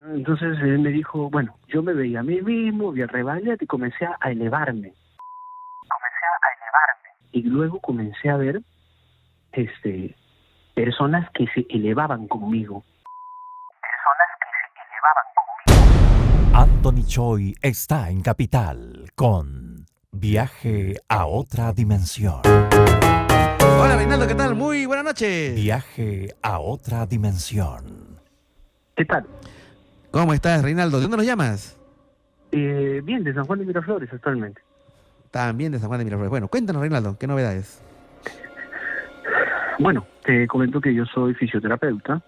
Entonces él me dijo, bueno, yo me veía a mí mismo, vi a Rebagliati y comencé a elevarme. Y luego comencé a ver personas que se elevaban conmigo. Anthony Choi está en Capital con Viaje a otra dimensión. Hola Reinaldo, ¿qué tal? Muy buenas noches. Viaje a otra dimensión. ¿Qué tal? ¿Cómo estás, Reinaldo? ¿De dónde nos llamas? Bien, de San Juan de Miraflores actualmente. También de San Juan de Miraflores. Bueno, cuéntanos, Reinaldo, ¿qué novedades? Bueno, te comento que yo soy fisioterapeuta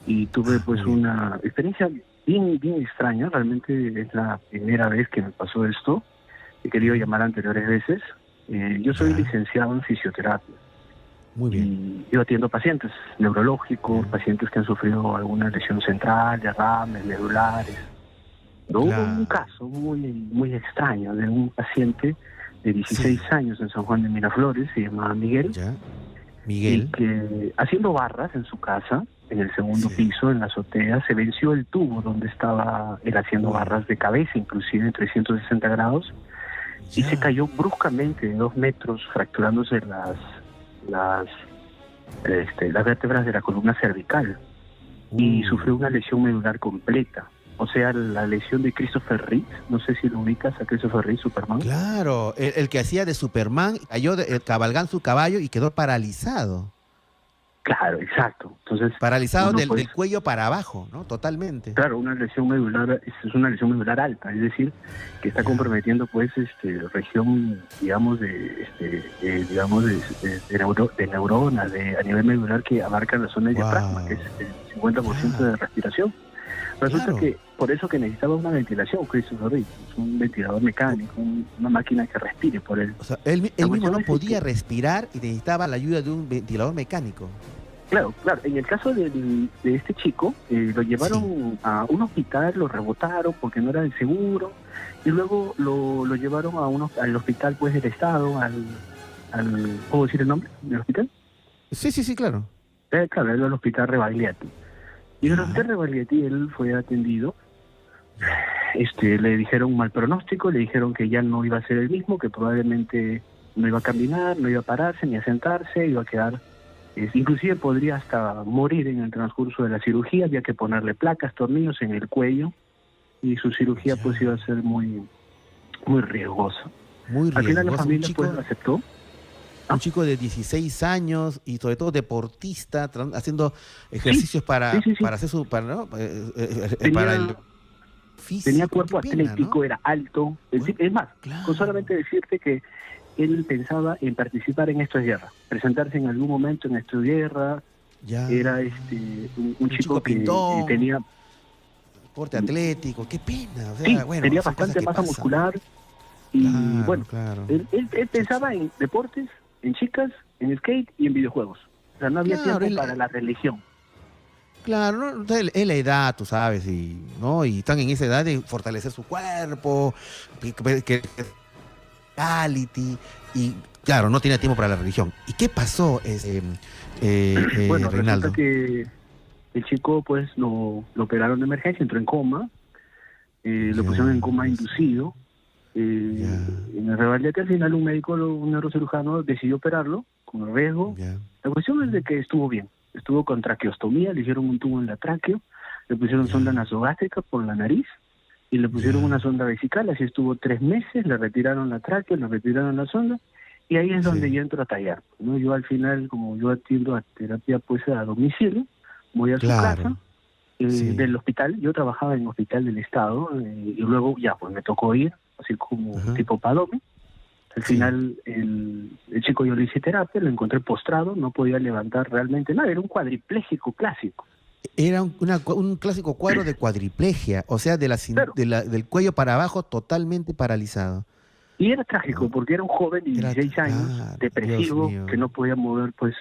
y tuve pues muy bien. una experiencia bien extraña. Realmente es la primera vez que me pasó esto. He querido llamar anteriores veces. Yo soy Ya, licenciado en fisioterapia muy bien. y yo atiendo pacientes neurológicos, Ya, pacientes que han sufrido alguna lesión central, derrames medulares. Pero hubo un claro. caso muy extraño de un paciente de 16 Sí, años en San Juan de Miraflores, se llamaba Miguel, ya. y Miguel. que haciendo barras en su casa, en el segundo Sí. piso, en la azotea, se venció el tubo donde estaba él haciendo Uy, barras de cabeza, inclusive en 360 grados, y se ya. cayó bruscamente de 2 metros, fracturándose las, las vértebras de la columna cervical, y Uy. sufrió una lesión medular completa. O sea, la lesión de Christopher Reeve, no sé si lo ubicas a Christopher Reeve, Superman. Claro, el que hacía de Superman, cayó cabalgando su caballo y quedó paralizado. Claro, exacto. Entonces, Paralizado uno del pues, cuello para abajo, ¿no? Totalmente. claro, una lesión medular es una lesión medular alta, es decir, que está Ya. comprometiendo pues región, digamos, de neuronas a nivel medular que abarcan la zona del diafragma, que es Wow. el 50% de Claro, respiración. Resulta claro. que por eso que necesitaba una ventilación, Christopher Reeve, es un ventilador mecánico, una máquina que respire por él. O sea, La él mismo cuestión no es de podía que, respirar y necesitaba la ayuda de un ventilador mecánico. claro, en el caso de este chico, lo Sí. llevaron a un hospital, lo rebotaron porque no era del seguro, y luego lo llevaron al hospital pues del Estado, ¿puedo decir el nombre del hospital? Sí, sí, sí, claro. Claro, era el hospital Rebagliati. Y en el Ya, hospital Rebagliati él fue atendido. ya. Le dijeron un mal pronóstico, le dijeron que ya no iba a ser el mismo, que probablemente no iba a caminar, no iba a pararse ni a sentarse, iba a quedar, inclusive podría hasta morir en el transcurso de la cirugía, había que ponerle placas, tornillos en el cuello y su cirugía pues iba Ya. a ser muy riesgosa. Muy Al final la riesgoso. familia pues lo aceptó. Un ¿Ah? chico de 16 años y sobre todo deportista, haciendo Sí, ejercicios sí. para hacer su, para, ¿no? Para el Tenía, tenía físico. Qué cuerpo pena, ¿no? atlético, era alto, Bueno, es más, con claro. solamente decirte que él pensaba en participar en Esto es Guerra, presentarse en algún momento en Esto es Guerra. Ya. Era un Un chico chico que pintón, tenía, porte atlético. Qué pena. O sea, sí, bueno, tenía son cosas bastante que masa pasan, ¿no? muscular y Claro, bueno, claro. él Chucha. pensaba en deportes, en chicas, en skate y en videojuegos. O sea, no había Claro, tiempo para la religión. claro, ¿no? O sea, es la edad, tú sabes, y, ¿no? Y están en esa edad de fortalecer su cuerpo, que reality, y claro, no tiene tiempo para la religión. ¿Y qué pasó, Bueno, resulta Reinaldo? que el chico pues lo operaron de emergencia, entró en coma, lo pusieron en Ya, coma Dios mío. inducido. Ya, En el Rebagliati al final un médico, un neurocirujano decidió operarlo con el riesgo. ya. La cuestión es de que estuvo bien, estuvo con traqueostomía, le hicieron un tubo en la tráqueo, le pusieron sonda Ya, nasogástrica por la nariz y le pusieron una ya. sonda vesical, así estuvo 3 meses, le retiraron la tráqueo, le retiraron la sonda y ahí es donde Sí, yo entro a tallar, ¿no? Yo al final, como yo atiendo a terapia pues a domicilio, voy a su casa, claro. Sí. del hospital, yo trabajaba en un hospital del estado y luego ya pues me tocó ir, así como Ajá. tipo Padome. Al Sí. final el chico yo le hice terapia, lo encontré postrado, no podía levantar realmente nada, era un cuadripléjico clásico. Era un clásico cuadro de cuadriplegia, o sea, Claro, del cuello para abajo totalmente paralizado, y era trágico ¿no? porque era un joven de 16 años, Claro, Dios depresivo, que mío, no podía mover, pues,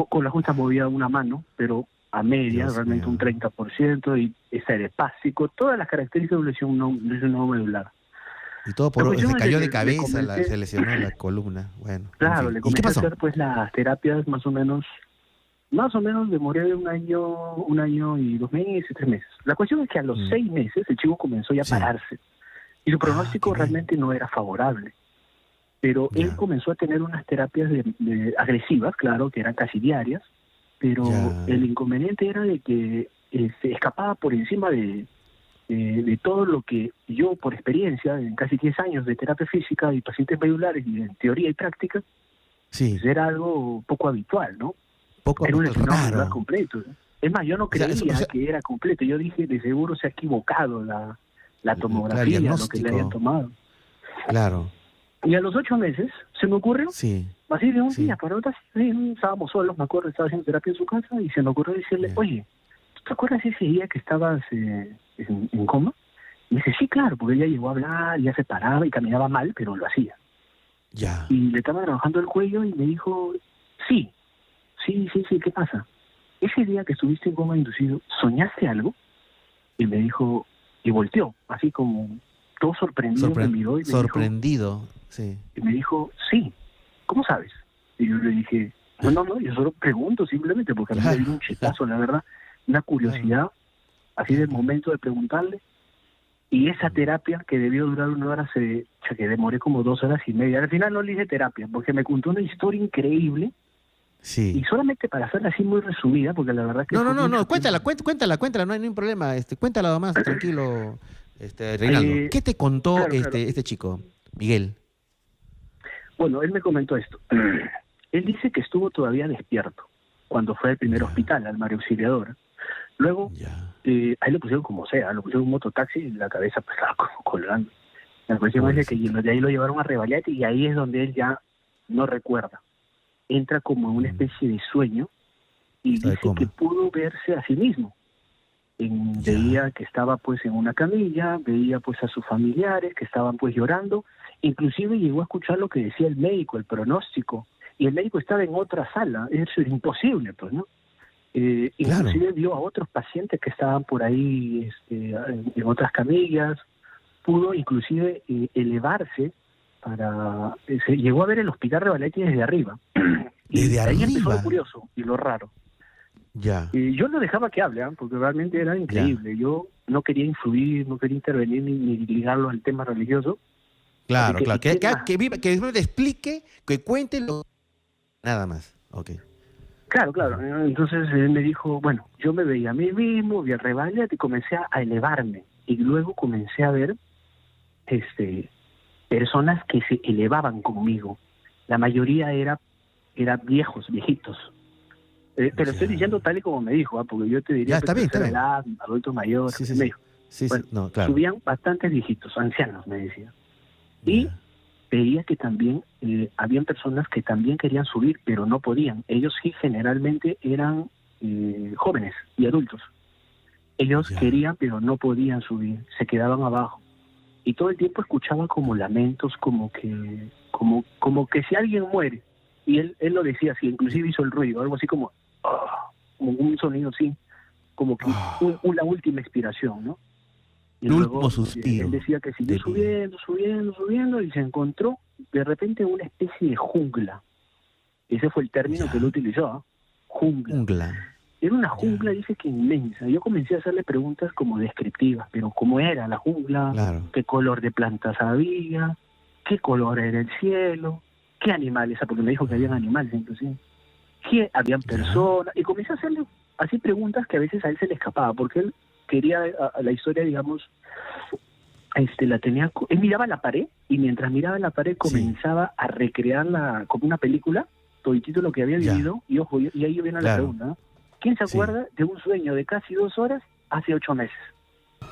con la justa movía una mano, pero a media, Dios realmente un mío. 30%, y esa era hepático, todas las características de una lesión no medular. Y todo La se cuestión es de cayó de que cabeza, se lesionó la columna. Bueno, en claro, fin. le ¿Y qué comencé a pasó? hacer pues las terapias más o menos Más o menos demoré un año y 2 meses, 3 meses. La cuestión es que a los 6 meses el chico comenzó ya a Sí. pararse. Y su pronóstico qué bien. realmente no era favorable. Pero Ya. él comenzó a tener unas terapias agresivas, claro, que eran casi diarias, pero Ya. el inconveniente era de que se escapaba por encima de todo lo que yo, por experiencia, en casi 10 años de terapia física y pacientes medulares y en teoría y práctica, Sí. pues era algo poco habitual, ¿no? Poco Era un lesionado raro. medular completo. Es más, yo no O sea, creía que era completo. Yo dije, de seguro se ha equivocado la Claro, tomografía, el lo que le habían diagnóstico. tomado. Claro. Y a los 8 meses se me ocurrió, Sí. así de un Sí. día para otro, sí, estábamos solos, me acuerdo, estaba haciendo terapia en su casa y se me ocurrió decirle, Ya. oye, ¿tú te acuerdas ese día que estabas en coma? Y me dice, sí, claro, porque ella llegó a hablar, ya se paraba y caminaba mal, pero lo hacía. Ya. Y le estaba trabajando el cuello y me dijo, sí, ¿qué pasa? Ese día que estuviste en coma inducido, ¿soñaste algo? Y me dijo, y volteó, así como todo sorprendido, me miró y Sorprendido. Sí. me dijo, sí, ¿cómo sabes? Y yo le dije, no, yo solo pregunto simplemente porque a mí me dio un chetazo, la verdad, una curiosidad, así del momento de preguntarle. Y esa terapia que debió durar 1 hora, que demoré como 2 horas y media. Al final no le hice terapia porque me contó una historia increíble. Sí. Y solamente para hacerla así muy resumida, porque la verdad que... No, fue mucho cuéntala, tiempo. cuéntala, no hay ningún problema. Cuéntala nomás, tranquilo, Reinaldo. ¿Qué te contó claro. este chico, Miguel? Bueno, él me comentó esto. Él dice que estuvo todavía despierto cuando fue al primer Ya. hospital, al María Auxiliadora. Luego, Ya. ahí lo pusieron como sea, lo pusieron en un mototaxi y la cabeza pues estaba como colgando. La cuestión es de que Pobrecito. de ahí lo llevaron a Revalete y ahí es donde él ya no recuerda. Entra como en una especie de sueño y Está de dice coma. que pudo verse a sí mismo. Ya. Veía que estaba pues en una camilla, veía pues a sus familiares que estaban pues llorando, inclusive llegó a escuchar lo que decía el médico, el pronóstico, y el médico estaba en otra sala, eso era imposible pues, ¿no? Inclusive vio a otros pacientes que estaban por ahí en otras camillas, pudo inclusive elevarse se llegó a ver el hospital Revaleti desde arriba. Y Desde ahí empezó arriba. lo curioso y lo raro. Ya. Yo no dejaba que hable, porque realmente era increíble. Yo no quería influir, no quería intervenir ni ligarlo al tema religioso. Claro, Así claro. ¿qué Que, más? que simplemente explique, que cuente nada más. Ok. Claro. Entonces él me dijo, bueno, yo me veía a mí mismo, vi a Revaleti y comencé a elevarme. Y luego comencé a ver personas que se elevaban conmigo. La mayoría era viejitos. Pero estoy diciendo tal y como me dijo, porque yo te diría Ya, está bien, está bien. edad, adulto mayor, Sí, sí, me sí. dijo. Sí, Bueno, no, claro. subían bastantes viejitos, ancianos, me decía. Y Ya. veía que también habían personas que también querían subir, pero no podían. Ellos sí generalmente eran jóvenes y adultos. Ellos Ya. querían, pero no podían subir, se quedaban abajo. Y todo el tiempo escuchaba como lamentos, como que si alguien muere. Y él lo decía así, inclusive hizo el ruido, algo así como un sonido así, como que la última expiración, ¿no? Y El luego último suspiro él decía que siguió de- subiendo y se encontró de repente en una especie de jungla. Ese fue el término Ya. que él utilizó, ¿ah? Jungla. Jungla. Era una jungla, dice que inmensa. Yo comencé a hacerle preguntas como descriptivas, pero cómo era la jungla, Claro. qué color de plantas había, qué color era el cielo, qué animales, porque me dijo que habían animales inclusive, que habían Ya. personas, y comencé a hacerle así preguntas que a veces a él se le escapaba, porque él quería a la historia, digamos, la tenía, él miraba la pared, y mientras miraba la pared comenzaba a recrearla como una película, toditito lo que había Ya. vivido, y ojo, y ahí viene la Claro. pregunta, ¿no? ¿Quién se Sí. acuerda de un sueño de casi 2 horas hace 8 meses?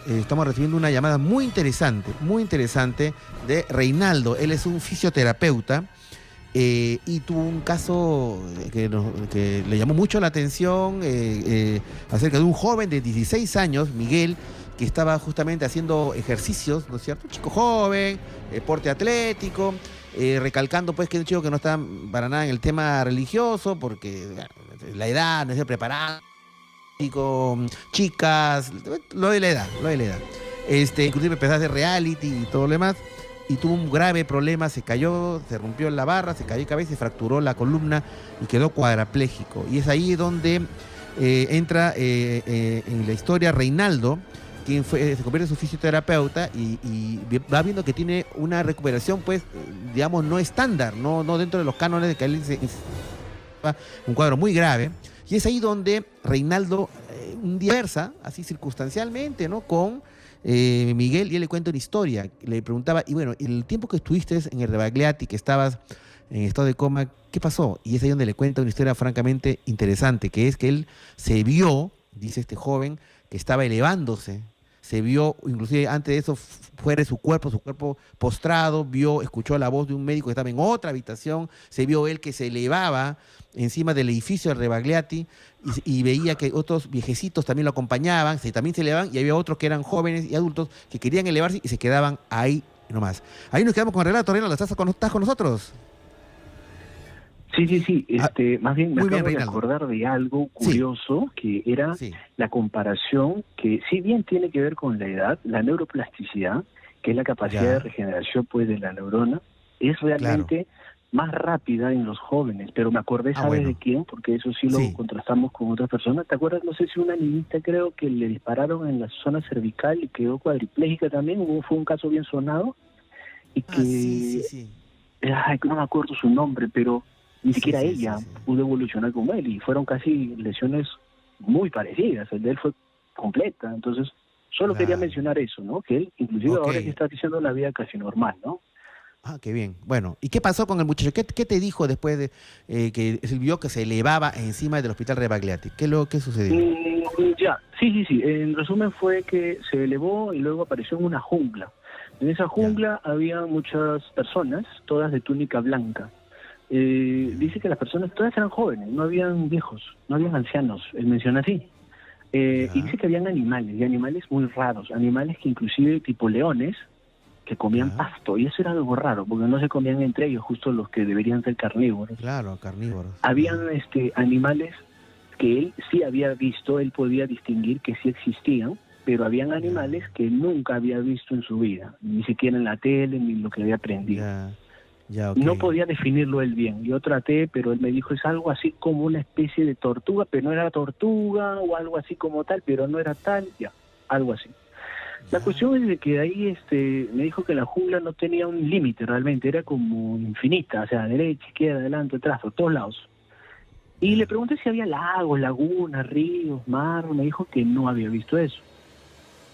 Estamos recibiendo una llamada muy interesante de Reinaldo. Él es un fisioterapeuta y tuvo un caso que le llamó mucho la atención acerca de un joven de 16 años, Miguel, que estaba justamente haciendo ejercicios, ¿no es cierto? Un chico joven, porte atlético, recalcando pues que es un chico que no está para nada en el tema religioso, porque bueno, la edad, no se preparado, chicas, lo de la edad. Inclusive empezó a hacer reality y todo lo demás. y tuvo un grave problema, se cayó, se rompió la barra, se cayó de cabeza, se fracturó la columna y quedó cuadrapléjico. Y es ahí donde entra en la historia Reinaldo, quien se convierte en su fisioterapeuta y va viendo que tiene una recuperación, pues, digamos, no estándar, no dentro de los cánones de que él un cuadro muy grave. Y es ahí donde Reinaldo un día conversa, así circunstancialmente, ¿no?, con Miguel, y él le cuenta una historia. Le preguntaba, y bueno, el tiempo que estuviste en el Rebagliati, que estabas en estado de coma, ¿qué pasó? Y es ahí donde le cuenta una historia francamente interesante, que es que él se vio, dice este joven, que estaba elevándose, se vio, inclusive antes de eso, fuera de su cuerpo postrado, escuchó la voz de un médico que estaba en otra habitación, se vio él que se elevaba encima del edificio de Rebagliati y veía que otros viejecitos también lo acompañaban, también se elevaban, y había otros que eran jóvenes y adultos que querían elevarse y se quedaban ahí nomás. Ahí nos quedamos con el relato. Reinaldo, ¿estás con nosotros? Sí. Más bien me muy bien, acabo de Reinaldo. acordar de algo curioso, que era la comparación, que si bien tiene que ver con la edad, la neuroplasticidad, que es la capacidad de regeneración, pues, de la neurona, es realmente más rápida en los jóvenes. Pero me acordé, ¿sabes de quién? Porque eso sí lo contrastamos con otras personas. ¿Te acuerdas? No sé si una niñita, creo que le dispararon en la zona cervical y quedó cuadriplégica también. Fue un caso bien sonado. Y que sí. Ay, no me acuerdo su nombre, pero ni siquiera ella pudo evolucionar como él, y fueron casi lesiones muy parecidas. El de él fue completa. Entonces, solo quería mencionar eso, ¿no? Que él, inclusive ahora que está diciendo la vida casi normal, ¿no? Ah, qué bien. Bueno, ¿y qué pasó con el muchacho? ¿Qué te dijo después de que él vio que se elevaba encima del hospital Rebagliati? ¿Qué sucedió? Sí. En resumen fue que se elevó y luego apareció en una jungla. En esa jungla había muchas personas, todas de túnica blanca. Dice que las personas todas eran jóvenes, no habían viejos, no habían ancianos, él menciona así. Y dice que habían animales, y animales muy raros, animales que inclusive tipo leones, que comían pasto, y eso era algo raro, porque no se comían entre ellos, justo los que deberían ser carnívoros. Claro, carnívoros. Habían animales que él sí había visto, él podía distinguir que sí existían, pero habían animales que nunca había visto en su vida, ni siquiera en la tele, ni lo que había aprendido. No podía definirlo él bien. Yo traté, pero él me dijo, es algo así como una especie de tortuga, pero no era tortuga, o algo así como tal, pero no era tal, algo así. La cuestión es de que ahí me dijo que la jungla no tenía un límite realmente, era como infinita, o sea, derecha, izquierda, adelante, atrás, por todos lados. Y le pregunté si había lagos, lagunas, ríos, mar, me dijo que no había visto eso.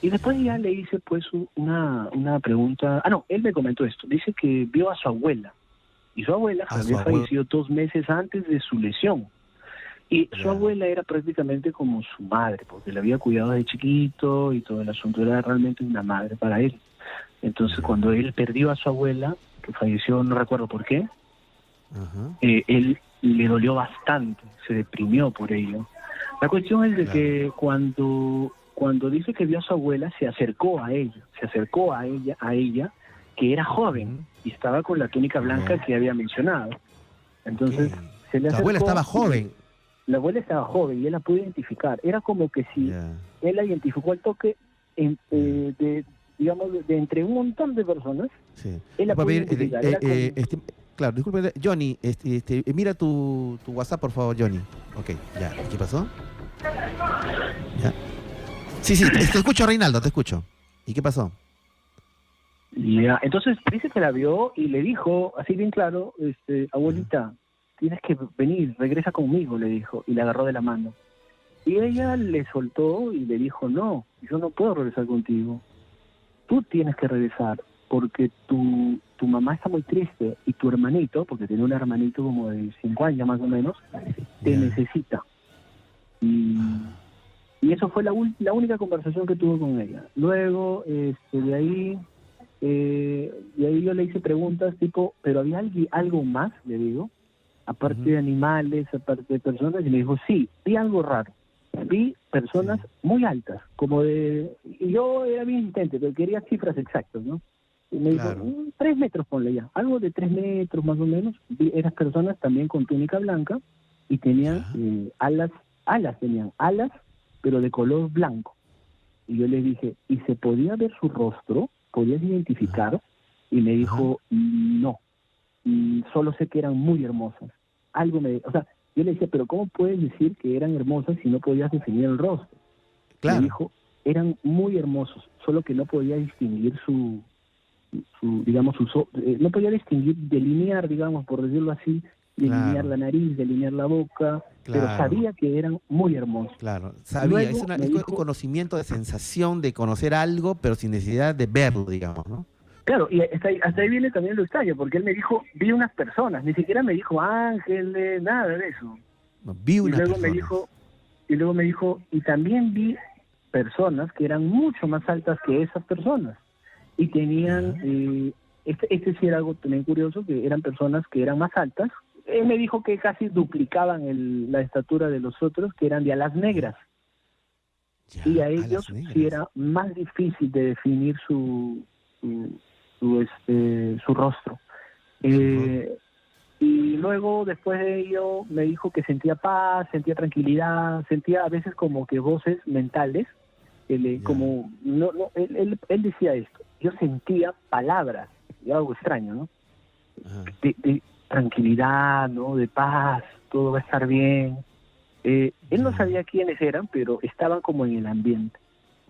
Y después ya le hice pues una pregunta. No, él me comentó esto. Dice que vio a su abuela. Y su abuela había fallecido 2 meses antes de su lesión. Y su abuela era prácticamente como su madre, porque le había cuidado desde chiquito y todo el asunto. Era realmente una madre para él. Entonces cuando él perdió a su abuela, que falleció, no recuerdo por qué, él le dolió bastante, se deprimió por ello. La cuestión es de que cuando dice que vio a su abuela, se acercó a ella, que era joven y estaba con la túnica blanca que había mencionado. Entonces, se le acercó. La abuela estaba joven. La abuela estaba joven y él la pudo identificar. Era como que si él la identificó al toque, digamos, de entre un montón de personas. Él la pudo identificar. Claro, disculpe, Johnny, mira tu WhatsApp, por favor, Johnny. Ok, ya. ¿Qué pasó? Ya. Sí, te escucho, Reinaldo, te escucho. ¿Y qué pasó? Entonces dice que la vio y le dijo, así bien claro, abuelita, tienes que venir, regresa conmigo, le dijo, y le agarró de la mano. Y ella le soltó y le dijo, no, yo no puedo regresar contigo. Tú tienes que regresar, porque tu mamá está muy triste y tu hermanito, porque tiene un hermanito como de 5 años más o menos, te necesita. Y eso fue la única conversación que tuve con ella. Luego, de ahí yo le hice preguntas tipo, ¿pero había algo más? Le digo, aparte de animales, aparte de personas, y me dijo, sí, vi algo raro. Vi personas muy altas, y yo era bien insistente, pero quería cifras exactas, ¿no? Y me dijo, 3 metros, ponle ya, algo de 3 metros más o menos. Vi esas personas también con túnica blanca y tenían alas, pero de color blanco. Y yo le dije, ¿y se podía ver su rostro? ¿Podías identificar? Y me dijo, no, solo sé que eran muy hermosas. O sea, yo le decía, pero ¿cómo puedes decir que eran hermosas si no podías definir el rostro? Claro. Me dijo, eran muy hermosos, solo que no podía distinguir no podía distinguir, delinear, digamos, por decirlo así, delinear Claro. la nariz, delinear la boca, pero Claro. sabía que eran muy hermosos. Claro, sabía, Luego me es dijo, un conocimiento de sensación de conocer algo, pero sin necesidad de verlo, digamos, ¿no? claro, y hasta ahí viene también lo extraño, porque él me dijo, vi unas personas, ni siquiera me dijo ángeles, nada de eso. No, vi Y unas luego personas. me dijo, y también vi personas que eran mucho más altas que esas personas. Y tenían, este sí era algo también curioso, que eran personas que eran más altas. Él me dijo que casi duplicaban la estatura de los otros, que eran de alas negras. Ya, Y a alas ellos sí negras. era más difícil de definir su rostro. Y luego, después de ello, me dijo que sentía paz, sentía tranquilidad, sentía a veces como que voces mentales, como, él decía esto, yo sentía palabras, y algo extraño, ¿no? De tranquilidad, ¿no? De paz, todo va a estar bien. Él no sabía quiénes eran, pero estaban como en el ambiente.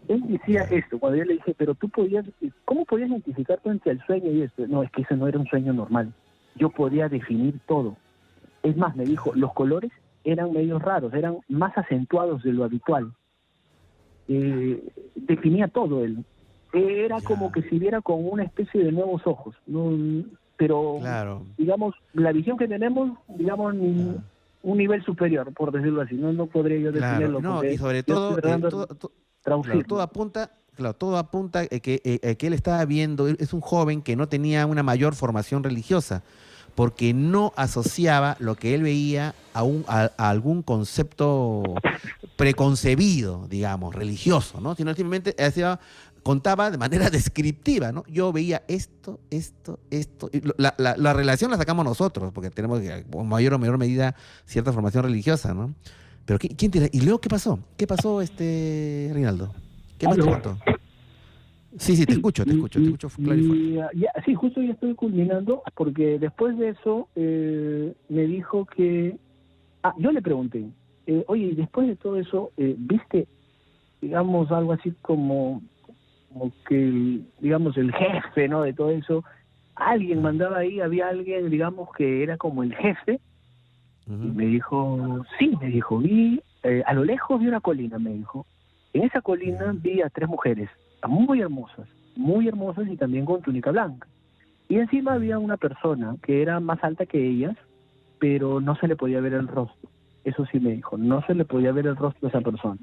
Él decía esto, cuando yo le dije, pero ¿cómo podías identificarte entre el sueño y esto? No, es que ese no era un sueño normal. Yo podía definir todo. Es más, me dijo, los colores eran medio raros, eran más acentuados de lo habitual. Definía todo él. Era como que si viera con una especie de nuevos ojos. Pero, claro, digamos, la visión que tenemos, digamos, un nivel superior, por decirlo así. No podría yo definirlo. No, porque y sobre yo todo, estoy tratando de traducirlo. todo apunta que él estaba viendo, es un joven que no tenía una mayor formación religiosa, porque no asociaba lo que él veía a algún concepto preconcebido, digamos, religioso, ¿no? Sino simplemente contaba de manera descriptiva, ¿no? Yo veía esto, y la relación la sacamos nosotros, porque tenemos en mayor o menor medida cierta formación religiosa, ¿no? Pero ¿quién tiene? ¿Y luego qué pasó? ¿Qué pasó, Reinaldo? ¿Qué más te contó? Sí, te escucho claro y fuerte. Sí, justo ya estoy culminando, porque después de eso me dijo que... yo le pregunté, oye, después de todo eso, ¿viste, digamos, algo así como que, digamos, el jefe, ¿no?, de todo eso? Alguien mandaba ahí, había alguien, digamos, que era como el jefe. Y me dijo, sí, vi, a lo lejos vi una colina, me dijo. En esa colina vi a 3 mujeres, muy hermosas y también con túnica blanca. Y encima había una persona que era más alta que ellas, pero no se le podía ver el rostro. Eso sí me dijo, no se le podía ver el rostro a esa persona.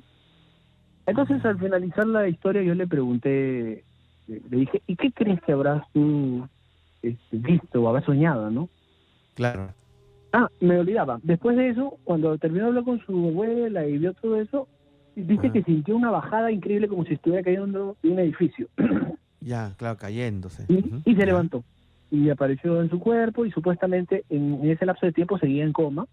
Entonces, al finalizar la historia, yo le pregunté, le dije, ¿y qué crees que habrás tú visto o habrás soñado, no? Claro. Me olvidaba. Después de eso, cuando terminó de hablar con su abuela y vio todo eso, dice que sintió una bajada increíble como si estuviera cayendo de un edificio. Ya, claro, cayéndose. Y se levantó. Y apareció en su cuerpo y supuestamente en ese lapso de tiempo seguía en coma.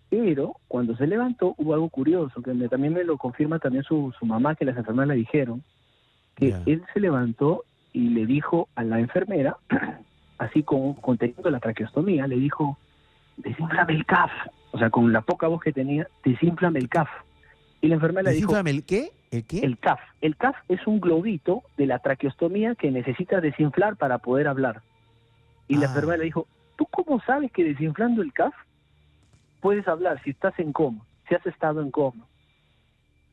Pero cuando se levantó hubo algo curioso, que también me lo confirma también su mamá, que las enfermeras le dijeron, que él se levantó y le dijo a la enfermera, así conteniendo la traqueostomía, le dijo, desinflame el CAF. O sea, con la poca voz que tenía, desinflame el CAF. Y la enfermera le dijo... ¿Desinflame el qué? ¿El qué? El CAF. El CAF es un globito de la traqueostomía que necesita desinflar para poder hablar. Y la enfermera le dijo, ¿tú cómo sabes que desinflando el CAF puedes hablar si estás en coma, si has estado en coma?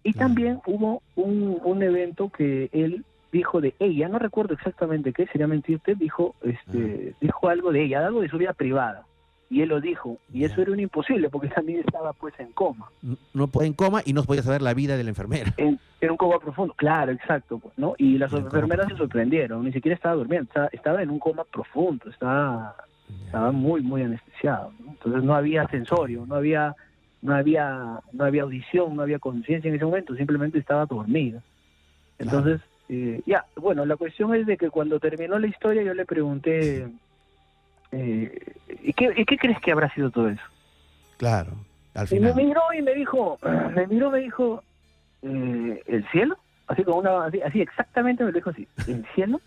Y también hubo un evento que él dijo de ella, no recuerdo exactamente qué, sería mentir usted, dijo algo de ella, algo de su vida privada. Y él lo dijo, y eso era un imposible, porque también estaba pues en coma. En coma y no podía saber la vida de la enfermera. Era un coma profundo, claro, exacto, pues, ¿no? Y las enfermeras se sorprendieron, ni siquiera estaba durmiendo, estaba en un coma profundo, estaba muy, muy anestesiado, ¿no? Entonces no había sensorio, no había audición, no había conciencia en ese momento, simplemente estaba dormido. Entonces, bueno, la cuestión es de que cuando terminó la historia yo le pregunté, ¿y qué crees que habrá sido todo eso? Claro, al final. Y me miró y me dijo, ¿el cielo? Así como así exactamente me lo dijo así, ¿el cielo?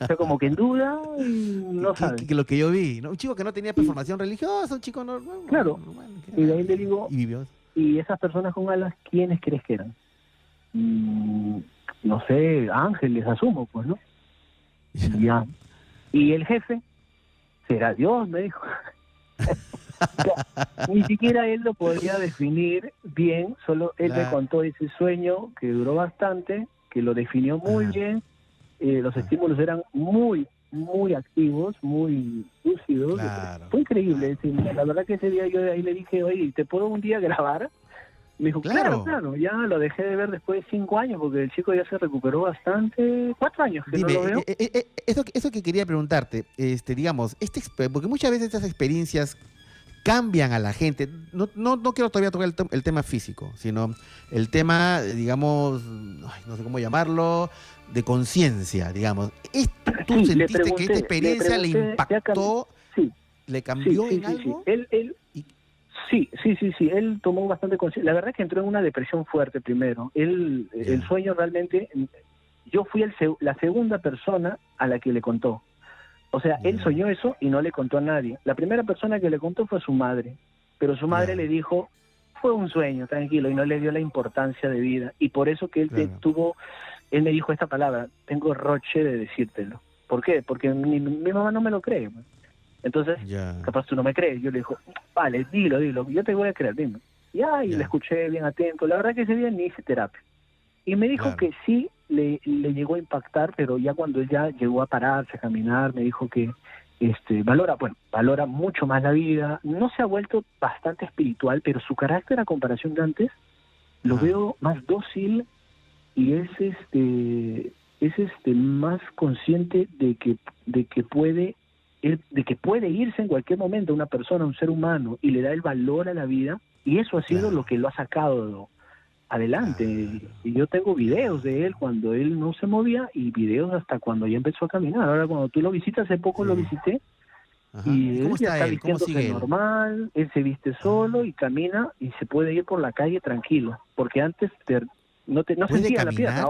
Está como que en duda y no sabe. Que lo que yo vi, ¿no? Un chico que no tenía formación religiosa, un chico normal. Claro. normal, Y de ahí le digo, y vivió. ¿y esas personas con alas, quiénes crees que eran? No sé, ángeles, asumo, pues, ¿no? Ya. Y el jefe, será Dios, me dijo. Ni siquiera él lo podía definir bien, solo él me contó ese sueño que duró bastante, que lo definió muy bien, los estímulos eran muy, muy activos, muy lúcidos. Claro. Fue increíble. La verdad que ese día yo de ahí le dije, oye, ¿te puedo un día grabar? Me dijo, claro, ya lo dejé de ver después de 5 años, porque el chico ya se recuperó bastante, 4 años que Dime, no lo veo. eso que quería preguntarte, digamos, porque muchas veces estas experiencias cambian a la gente. No quiero todavía tocar el tema físico, sino el tema, digamos, no sé cómo llamarlo, de conciencia, digamos. ¿Tú sentiste que esta experiencia le impactó, le cambió en algo? Sí, él tomó bastante conciencia. La verdad es que entró en una depresión fuerte primero. El sueño realmente, yo fui la segunda persona a la que le contó. O sea, él soñó eso y no le contó a nadie. La primera persona que le contó fue su madre, pero su madre le dijo, fue un sueño, tranquilo, y no le dio la importancia de vida. Y por eso que él él me dijo esta palabra, tengo roche de decírtelo. ¿Por qué? Porque mi mamá no me lo cree. Entonces, capaz tú no me crees. Yo le dijo, vale, dilo, yo te voy a creer, dime. Y le escuché bien atento. La verdad que ese día ni hice terapia. Y me dijo que sí le llegó a impactar, pero ya cuando él ya llegó a pararse, a caminar, me dijo que valora mucho más la vida. No se ha vuelto bastante espiritual, pero su carácter a comparación de antes, lo veo más dócil y es más consciente de que puede irse en cualquier momento una persona, un ser humano, y le da el valor a la vida, y eso ha sido lo que lo ha sacado adelante. Y yo tengo videos de él cuando él no se movía y videos hasta cuando ya empezó a caminar. Ahora cuando tú lo visitas, hace poco lo visité, y él ya está vistiéndose normal, él se viste solo y camina y se puede ir por la calle tranquilo, porque antes no sentía la pierna.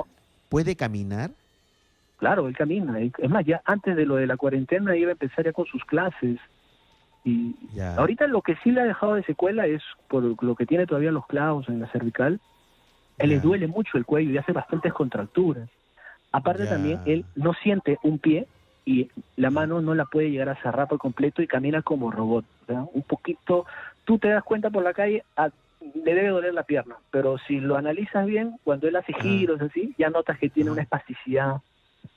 ¿Puede caminar? Claro, él camina. Es más, ya antes de lo de la cuarentena iba a empezar ya con sus clases. Y ahorita lo que sí le ha dejado de secuela es por lo que tiene todavía los clavos en la cervical. Él le duele mucho el cuello y hace bastantes contracturas. Aparte también, él no siente un pie y la mano no la puede llegar a cerrar por completo y camina como robot. ¿Verdad? Un poquito, tú te das cuenta por la calle, le debe doler la pierna, pero si lo analizas bien, cuando él hace giros así, ya notas que tiene una espasticidad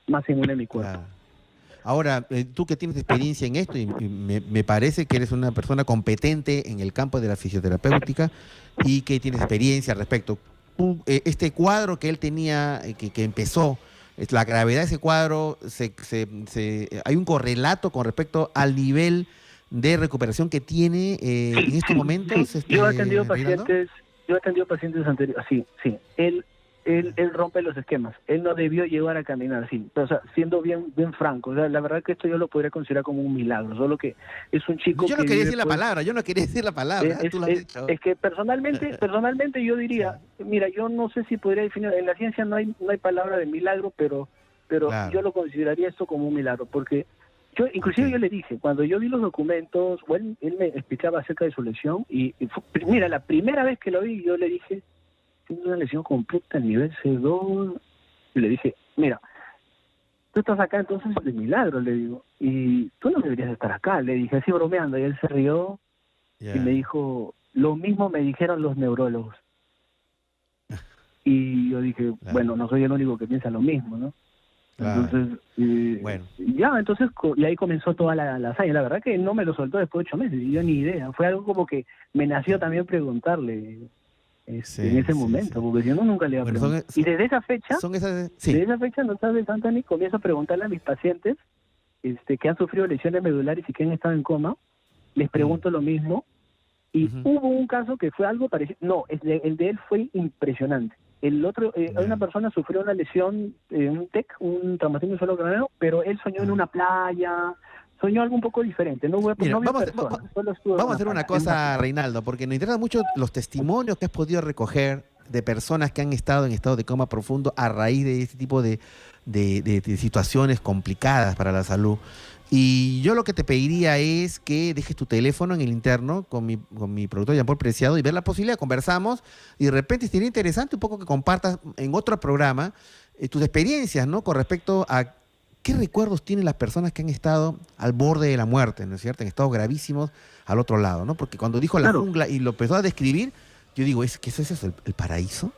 más en un hemicuerpo. Ahora, tú que tienes experiencia en esto, y me parece que eres una persona competente en el campo de la fisioterapéutica y que tienes experiencia al respecto. Este cuadro que él tenía, que empezó, la gravedad de ese cuadro, hay un correlato con respecto al nivel de recuperación que tiene en estos momentos. Sí. Yo he atendido pacientes anteriores, sí. Él rompe los esquemas. Él no debió llegar a caminar así. O sea, siendo bien franco, o sea, la verdad que esto yo lo podría considerar como un milagro, solo que es un chico yo no quería decir la palabra, tú lo has dicho. Es que personalmente yo diría, mira, yo no sé si podría definir, en la ciencia no hay palabra de milagro, pero yo lo consideraría esto como un milagro, porque yo le dije, cuando yo vi los documentos, él me explicaba acerca de su lesión, y mira, la primera vez que lo vi, yo le dije, tiene una lesión completa al nivel C2, y le dije, mira, tú estás acá entonces de milagro, le digo, y tú no deberías estar acá, le dije así bromeando, y él se rió y me dijo, lo mismo me dijeron los neurólogos. Y yo dije, bueno, no soy el único que piensa lo mismo, ¿no? Entonces, y ahí comenzó toda la hazaña. La verdad que no me lo soltó después de 8 meses, y yo ni idea, fue algo como que me nació también preguntarle en ese momento, porque yo nunca le había preguntado. Y desde esa fecha, no sabes, Anthony, comienzo a preguntarle a mis pacientes que han sufrido lesiones medulares y que han estado en coma, les pregunto lo mismo, y hubo un caso que fue algo parecido. No, el de él fue impresionante. El otro, una persona sufrió una lesión, un TEC, un traumatismo suelo craneano, pero él soñó en una playa, soñó algo un poco diferente. Vamos a hacer una cosa, Reinaldo, porque nos interesan mucho los testimonios que has podido recoger de personas que han estado en estado de coma profundo a raíz de este tipo de de situaciones complicadas para la salud. Y yo lo que te pediría es que dejes tu teléfono en el interno con mi productor Jean Paul Preciado y ver la posibilidad, conversamos y de repente sería interesante un poco que compartas en otro programa tus experiencias, ¿no? Con respecto a qué recuerdos tienen las personas que han estado al borde de la muerte, ¿no es cierto? En estados gravísimos al otro lado, ¿no? Porque cuando dijo la jungla y lo empezó a describir, yo digo, ¿es que eso es el paraíso?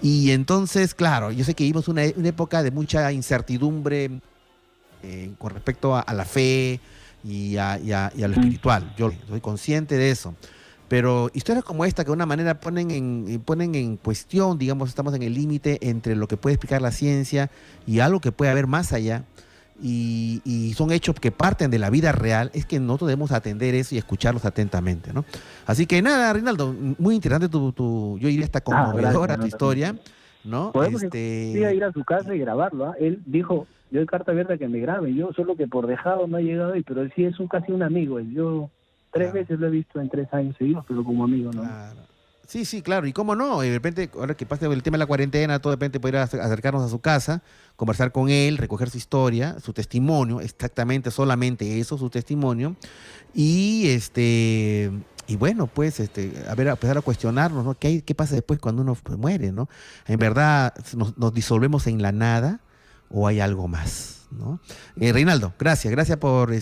Y entonces, claro, yo sé que vivimos una época de mucha incertidumbre con respecto a la fe y a lo espiritual. Yo soy consciente de eso. Pero historias como esta que de una manera ponen en cuestión, digamos, estamos en el límite entre lo que puede explicar la ciencia y algo que puede haber más allá, y son hechos que parten de la vida real, es que nosotros debemos atender eso y escucharlos atentamente, ¿no? Así que nada, Reinaldo, muy interesante yo diría hasta conmovedora tu historia, ¿no? Podemos ir a su casa y grabarlo, ¿ah? Él dijo, yo doy carta abierta que me grabe, yo solo que por dejado no he llegado ahí, pero él sí es casi un amigo, yo 3 veces lo he visto en 3 años seguidos, pero como amigo, ¿no? Claro. Sí, claro, y cómo no, de repente, ahora que pase el tema de la cuarentena, todo de repente poder acercarnos a su casa, conversar con él, recoger su historia, su testimonio, exactamente, solamente eso, su testimonio, y bueno, pues, empezar a cuestionarnos, ¿no? ¿Qué pasa después cuando uno muere, ¿no? En verdad, nos disolvemos en la nada o hay algo más, ¿no? Reinaldo, gracias por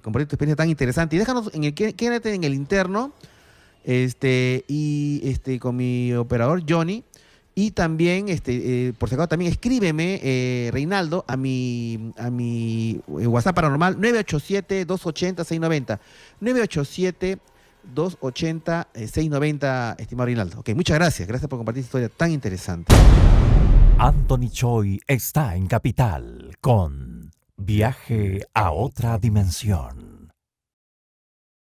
compartir tu experiencia tan interesante. Y déjanos, quédate en el interno, con mi operador Johnny. Y también, por si acaso, también escríbeme, Reinaldo, a mi WhatsApp paranormal 987-280-690. 987-280-690, estimado Reinaldo. Ok, muchas gracias. Gracias por compartir esta historia tan interesante. Anthony Choi está en Capital con Viaje a otra dimensión.